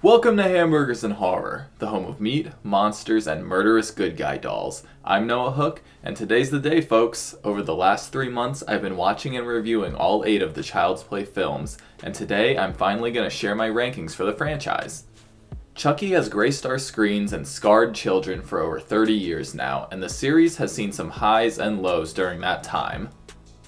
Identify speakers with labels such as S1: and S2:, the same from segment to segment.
S1: Welcome to Hamburgers and Horror, the home of meat, monsters, and murderous good guy dolls. I'm Noah Hook, and today's the day, folks. Over the last 3 months, I've been watching and reviewing all 8 of the Child's Play films, and today I'm finally going to share my rankings for the franchise. Chucky has gray star screens and scarred children for over 30 years now, and the series has seen some highs and lows during that time.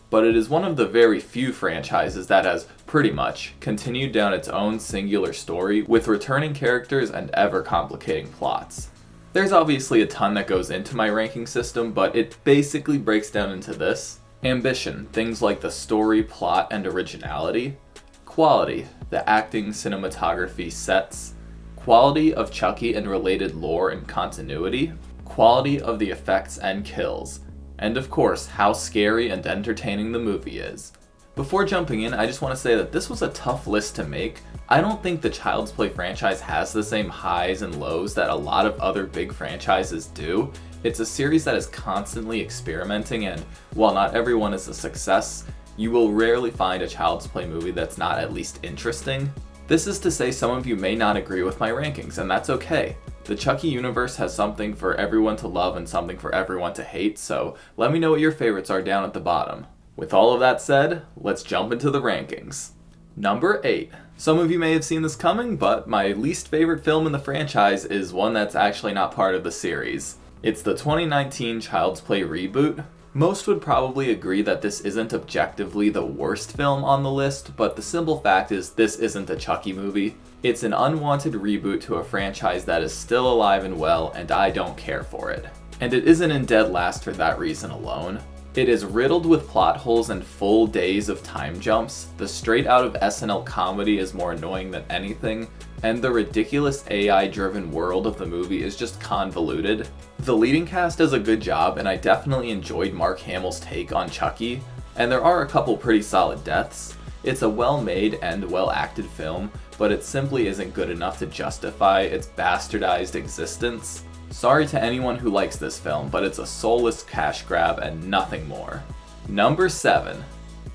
S1: But it is one of the very few franchises that has, pretty much, continued down its own singular story with returning characters and ever-complicating plots. There's obviously a ton that goes into my ranking system, but it basically breaks down into this. Ambition, things like the story, plot, and originality. Quality, the acting, cinematography, sets. Quality of Chucky and related lore and continuity. Quality of the effects and kills. And of course, how scary and entertaining the movie is. Before jumping in, I just want to say that this was a tough list to make. I don't think the Child's Play franchise has the same highs and lows that a lot of other big franchises do. It's a series that is constantly experimenting, and while not everyone is a success, you will rarely find a Child's Play movie that's not at least interesting. This is to say some of you may not agree with my rankings, and that's okay. The Chucky universe has something for everyone to love and something for everyone to hate, so let me know what your favorites are down at the bottom. With all of that said, let's jump into the rankings. Number 8. Some of you may have seen this coming, but my least favorite film in the franchise is one that's actually not part of the series. It's the 2019 Child's Play reboot. Most would probably agree that this isn't objectively the worst film on the list, but the simple fact is this isn't a Chucky movie. It's an unwanted reboot to a franchise that is still alive and well, and I don't care for it. And it isn't in dead last for that reason alone. It is riddled with plot holes and full days of time jumps. The straight out of SNL comedy is more annoying than anything, and the ridiculous AI-driven world of the movie is just convoluted. The leading cast does a good job, and I definitely enjoyed Mark Hamill's take on Chucky, and there are a couple pretty solid deaths. It's a well-made and well-acted film, but it simply isn't good enough to justify its bastardized existence. Sorry to anyone who likes this film, but it's a soulless cash grab and nothing more. Number 7.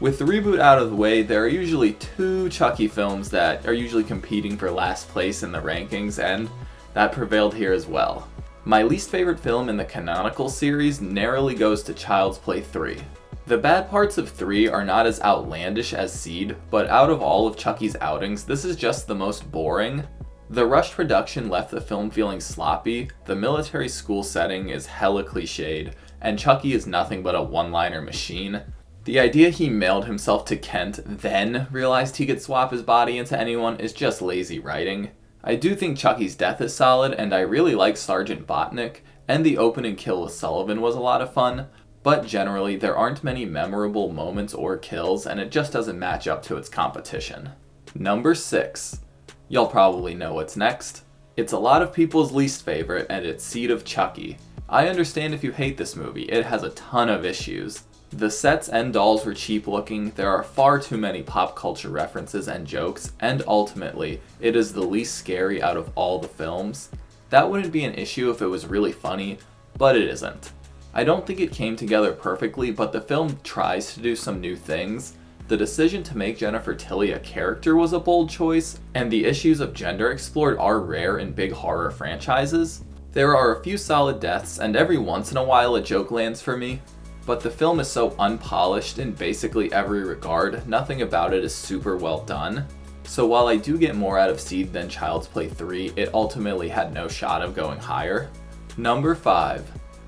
S1: With the reboot out of the way, there are usually 2 Chucky films that are usually competing for last place in the rankings, and that prevailed here as well. My least favorite film in the canonical series narrowly goes to Child's Play 3. The bad parts of 3 are not as outlandish as Seed, but out of all of Chucky's outings, this is just the most boring. The rushed production left the film feeling sloppy, the military school setting is hella cliched, and Chucky is nothing but a one-liner machine. The idea he mailed himself to Kent, then realized he could swap his body into anyone is just lazy writing. I do think Chucky's death is solid, and I really like Sergeant Botnick, and the opening kill with Sullivan was a lot of fun, but generally there aren't many memorable moments or kills, and it just doesn't match up to its competition. Number 6. Y'all probably know what's next. It's a lot of people's least favorite, and it's Seed of Chucky. I understand if you hate this movie, it has a ton of issues. The sets and dolls were cheap looking, there are far too many pop culture references and jokes, and ultimately, it is the least scary out of all the films. That wouldn't be an issue if it was really funny, but it isn't. I don't think it came together perfectly, but the film tries to do some new things. The decision to make Jennifer Tilly a character was a bold choice, and the issues of gender explored are rare in big horror franchises. There are a few solid deaths, and every once in a while a joke lands for me, but the film is so unpolished in basically every regard, nothing about it is super well done. So while I do get more out of Seed than Child's Play 3, it ultimately had no shot of going higher. Number 5.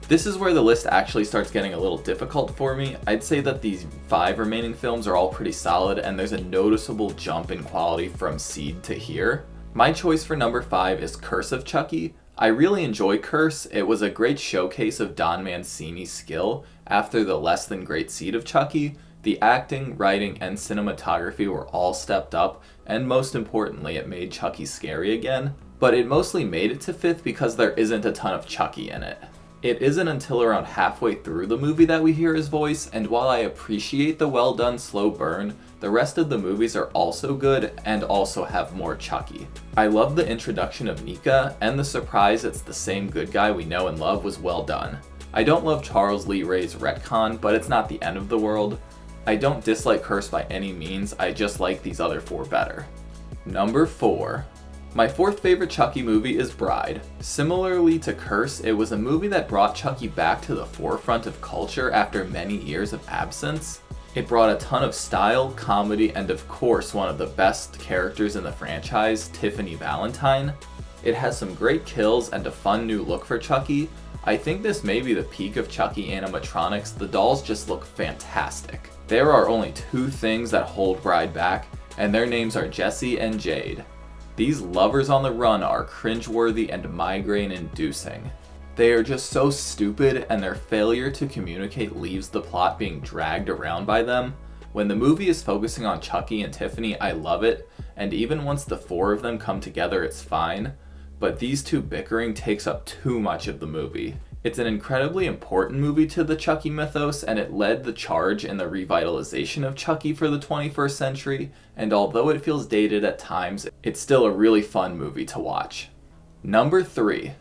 S1: This is where the list actually starts getting a little difficult for me. I'd say that these 5 remaining films are all pretty solid, and there's a noticeable jump in quality from Seed to here. My choice for number 5 is Curse of Chucky. I really enjoy Curse. It was a great showcase of Don Mancini's skill after the less than great Seed of Chucky. The acting, writing, and cinematography were all stepped up, and most importantly, it made Chucky scary again. But it mostly made it to 5th because there isn't a ton of Chucky in it. It isn't until around halfway through the movie that we hear his voice, and while I appreciate the well done slow burn, the rest of the movies are also good and also have more Chucky. I love the introduction of Nika, and the surprise it's the same good guy we know and love was well done. I don't love Charles Lee Ray's retcon, but it's not the end of the world. I don't dislike Curse by any means, I just like these other 4 better. Number 4. My fourth favorite Chucky movie is Bride. Similarly to Curse, it was a movie that brought Chucky back to the forefront of culture after many years of absence. It brought a ton of style, comedy, and of course one of the best characters in the franchise, Tiffany Valentine. It has some great kills and a fun new look for Chucky. I think this may be the peak of Chucky animatronics. The dolls just look fantastic. There are only two things that hold Bride back, and their names are Jesse and Jade. These lovers on the run are cringeworthy and migraine-inducing. They are just so stupid, and their failure to communicate leaves the plot being dragged around by them. When the movie is focusing on Chucky and Tiffany, I love it, and even once the four of them come together, it's fine. But these two bickering takes up too much of the movie. It's an incredibly important movie to the Chucky mythos, and it led the charge in the revitalization of Chucky for the 21st century, and although it feels dated at times, it's still a really fun movie to watch. Number 3.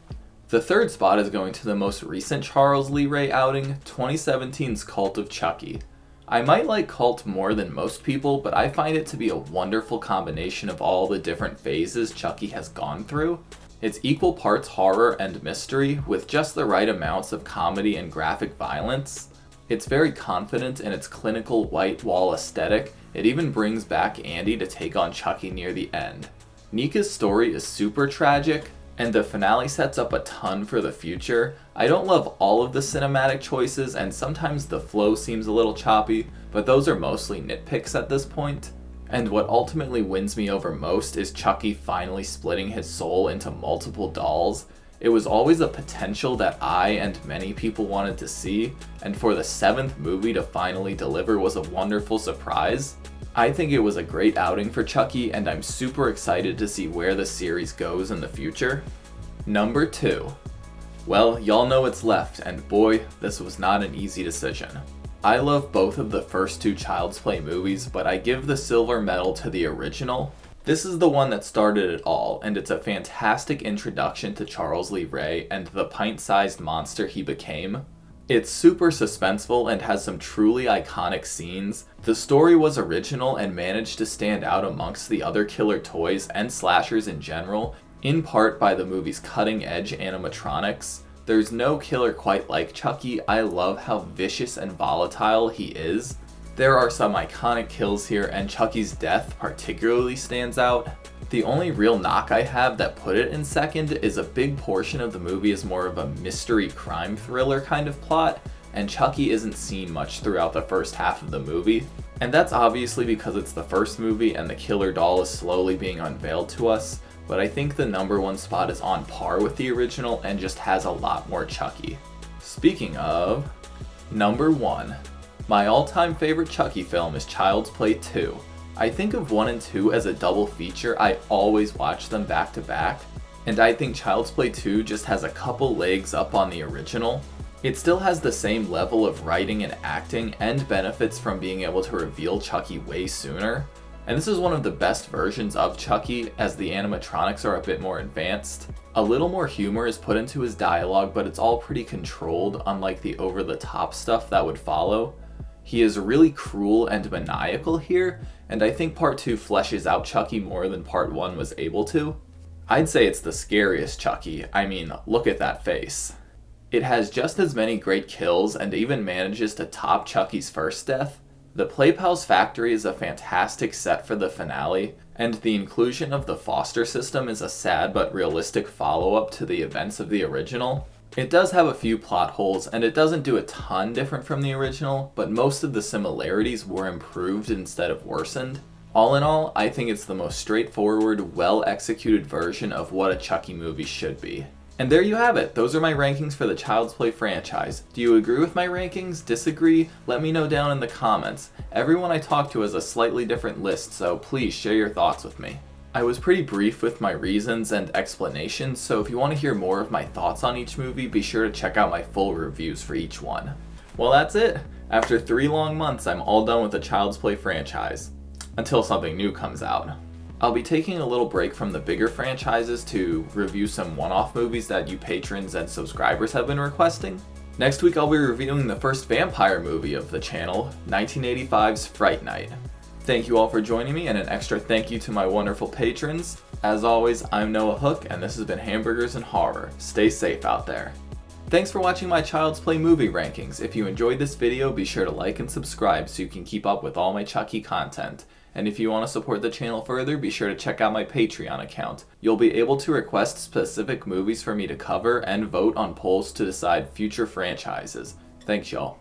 S1: The third spot is going to the most recent Charles Lee Ray outing, 2017's Cult of Chucky. I might like Cult more than most people, but I find it to be a wonderful combination of all the different phases Chucky has gone through. It's equal parts horror and mystery, with just the right amounts of comedy and graphic violence. It's very confident in its clinical white wall aesthetic. It even brings back Andy to take on Chucky near the end. Nika's story is super tragic, and the finale sets up a ton for the future. I don't love all of the cinematic choices, and sometimes the flow seems a little choppy, but those are mostly nitpicks at this point. And what ultimately wins me over most is Chucky finally splitting his soul into multiple dolls. It was always a potential that I and many people wanted to see, and for the 7th movie to finally deliver was a wonderful surprise. I think it was a great outing for Chucky, and I'm super excited to see where the series goes in the future. Number 2. Well, y'all know what's left, and boy, this was not an easy decision. I love both of the first two Child's Play movies, but I give the silver medal to the original. This is the one that started it all, and it's a fantastic introduction to Charles Lee Ray and the pint-sized monster he became. It's super suspenseful and has some truly iconic scenes. The story was original and managed to stand out amongst the other killer toys and slashers in general, in part by the movie's cutting-edge animatronics. There's no killer quite like Chucky. I love how vicious and volatile he is. There are some iconic kills here, and Chucky's death particularly stands out. The only real knock I have that put it in second is a big portion of the movie is more of a mystery crime thriller kind of plot, and Chucky isn't seen much throughout the first half of the movie. And that's obviously because it's the first movie and the killer doll is slowly being unveiled to us, but I think the number 1 spot is on par with the original and just has a lot more Chucky. Speaking of, number 1. My all-time favorite Chucky film is Child's Play 2. I think of 1 and 2 as a double feature. I always watch them back to back, and I think Child's Play 2 just has a couple legs up on the original. It still has the same level of writing and acting, and benefits from being able to reveal Chucky way sooner. And this is one of the best versions of Chucky, as the animatronics are a bit more advanced. A little more humor is put into his dialogue, but it's all pretty controlled, unlike the over-the-top stuff that would follow. He is really cruel and maniacal here, and I think part 2 fleshes out Chucky more than part 1 was able to. I'd say it's the scariest Chucky. I mean, look at that face. It has just as many great kills and even manages to top Chucky's first death. The Playpal's Factory is a fantastic set for the finale, and the inclusion of the foster system is a sad but realistic follow-up to the events of the original. It does have a few plot holes, and it doesn't do a ton different from the original, but most of the similarities were improved instead of worsened. All in all, I think it's the most straightforward, well-executed version of what a Chucky movie should be. And there you have it. Those are my rankings for the Child's Play franchise. Do you agree with my rankings? Disagree? Let me know down in the comments. Everyone I talk to has a slightly different list, so please share your thoughts with me. I was pretty brief with my reasons and explanations, so if you want to hear more of my thoughts on each movie, be sure to check out my full reviews for each one. Well, that's it. After 3 long months, I'm all done with the Child's Play franchise. Until something new comes out. I'll be taking a little break from the bigger franchises to review some one-off movies that you patrons and subscribers have been requesting. Next week I'll be reviewing the first vampire movie of the channel, 1985's Fright Night. Thank you all for joining me, and an extra thank you to my wonderful patrons. As always, I'm Noah Hook, and this has been Hamburgers and Horror. Stay safe out there. Thanks for watching my Child's Play movie rankings. If you enjoyed this video, be sure to like and subscribe so you can keep up with all my Chucky content. And if you want to support the channel further, be sure to check out my Patreon account. You'll be able to request specific movies for me to cover and vote on polls to decide future franchises. Thanks, y'all.